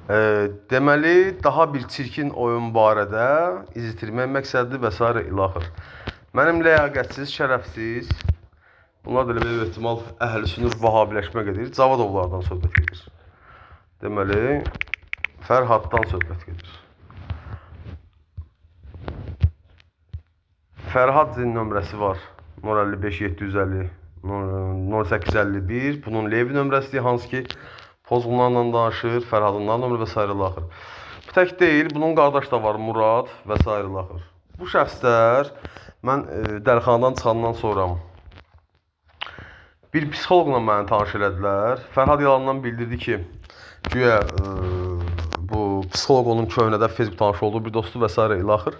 Deməli, daha bir çirkin oyun barədə izlətirmək məqsədli və s. ilaxır. Mənim ləyaqətsiz, şərəfsiz, bunlar da elə bir ehtimal əhl-i-sünür vahabiləşmə gedir. Cavadovlardan söhbət gedir. Deməli, Fərhaddan söhbət gedir. Fərhadzin nömrəsi var. 055 750 0851. Bunun Levi nömrəsidir, hansı ki pozğunlarla danışır, Fərhadından nömrə və s. ilaxır. Bu tək deyil, bunun qardaşı da var, Murad və s. ilaxır. Bu şəxslər mən dəlixanadan çıxandan sonra bir psixoloqla məni tanış elədilər. Fərhad yalandan bildirdi ki, güya bu psixoloq onun köhnədə Facebook tanış olduğu bir dostu və s. ilaxır.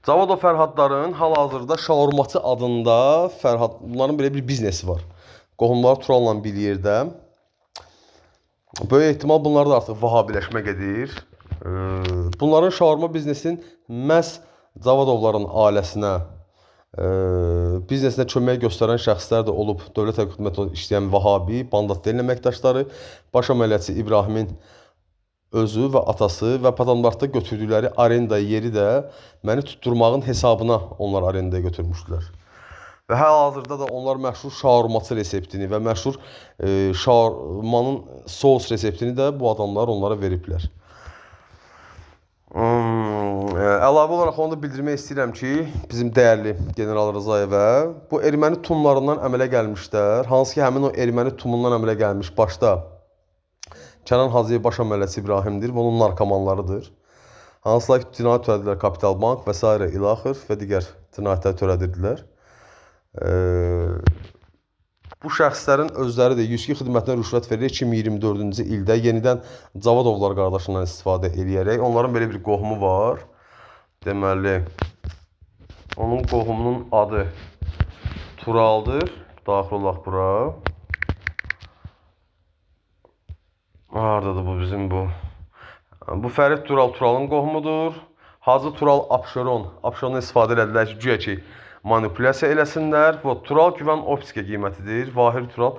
Cavadov Fərhadların hal-hazırda Şaurmaçı adında bunların belə bir biznesi var. Qohumları Turalla bir yerdə. Böyük ehtimal bunlar da artıq vahabiləşmə gedir. Bunların şaurma biznesinin məhz Cavadovların ailəsinə, biznesinə kömək göstərən şəxslər də olub. Dövlət hökumətində işləyən Vahabi, Bandatdelin əməkdaşları, baş əməliyyatçı İbrahimin özü və atası və Patambartda götürdükləri arenda yeri də məni tutturmağın hesabına onlar arendaya götürmüşdülər. Və hal-hazırda da onlar məşhur şaurmaçı reseptini və məşhur şaurmanın sos reseptini də bu adamlar onlara veriblər. Əlavə olaraq onu da bildirmək istəyirəm ki, bizim dəyərli General Rızayevə bu erməni tumlarından əmələ gəlmişlər. Hansı ki, həmin o erməni tumundan əmələ gəlmiş başda Kənan Hacıyev baş əməliyyatçı İbrahimdir və onun narkomanlarıdır. Hansılar ki, cinayət törədirdilər Kapital Bank və s. ilaxır və digər cinayətlər törədirdilər. Bu şəxslərin özləri də 102 xidmətinə rüşvət verir 2024-cü ildə yenidən Cavadovlar qardaşından istifadə eləyərək. Onların belə bir qohumu var. Deməli, onun qohumunun adı Turaldır. Daxil olaq bura. Haradadır bu bizim bu? Bu Fərid Turalın qohumudur. Hacı Tural Abşerondan istifadə elədilər ki, güya ki manipulyasiya eləsinlər. Tural güvən ofiskə qiymətidir. Vahir Tural.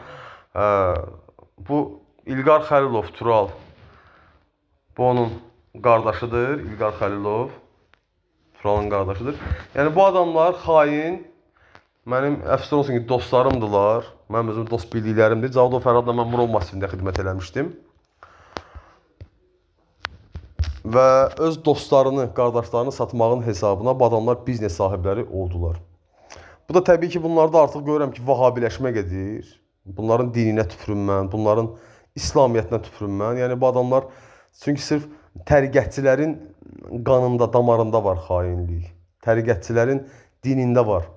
Bu İlqar Xəlilov Tural. Bu onun qardaşıdır. İlqar Xəlilov Turalın qardaşıdır. Yəni bu adamlar xain. Mənim əfsuslar olsun ki, dostlarımdılar. Mənim özüm dost bildiklərimdir. Cavadov Fərhadla mən Murov Masifində xidmət eləmişdim. Və öz dostlarını, qardaşlarını satmağın hesabına bu adamlar biznes sahibləri oldular. Bu da təbii ki, bunlarda artıq görürəm ki, vahabiləşmə gedir. Bunların dininə tüpürünmən, bunların İslamiyyətinə tüpürünmən. Yəni bu adamlar, çünki sırf təriqətçilərin qanında, damarında var xainlik. Təriqətçilərin dinində var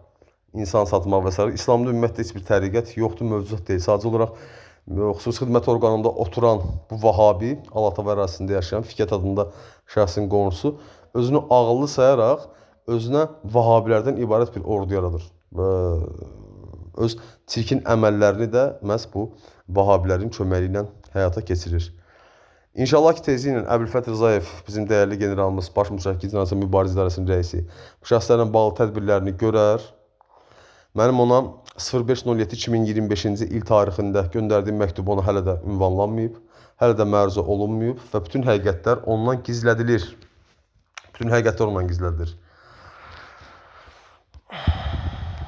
insan satmaq və s. İslamda ümumiyyətlə heç bir təriqət yoxdur, mövcud deyil. Sadəcə olaraq xüsusi xidmət orqanında oturan bu Vahabi, Alatava ərazisində yaşayan Fikət adında şəxsin qonusu özünü ağıllı sayaraq özünə Vahabilərdən ibarət bir ordu yaradır. Və öz çirkin əməllərini də məhz bu Vahabilərin köməyi ilə həyata keçirir. İnşallah ki, tezliklə Əbülfət Rızayev, bizim dəyərli generalımız, baş müşəkkil cinayət mübariz idarəsinin rəisi, bu şəxslərlə bağlı tədbirlərini görər. Mənim ona 05.07.2025-ci il tarixində göndərdiyim məktub ona hələ də ünvanlanmayıb, hələ də məruzə olunmayıb və bütün həqiqətlər ondan gizlədilir. Bütün həqiqətlər ondan gizlədilir.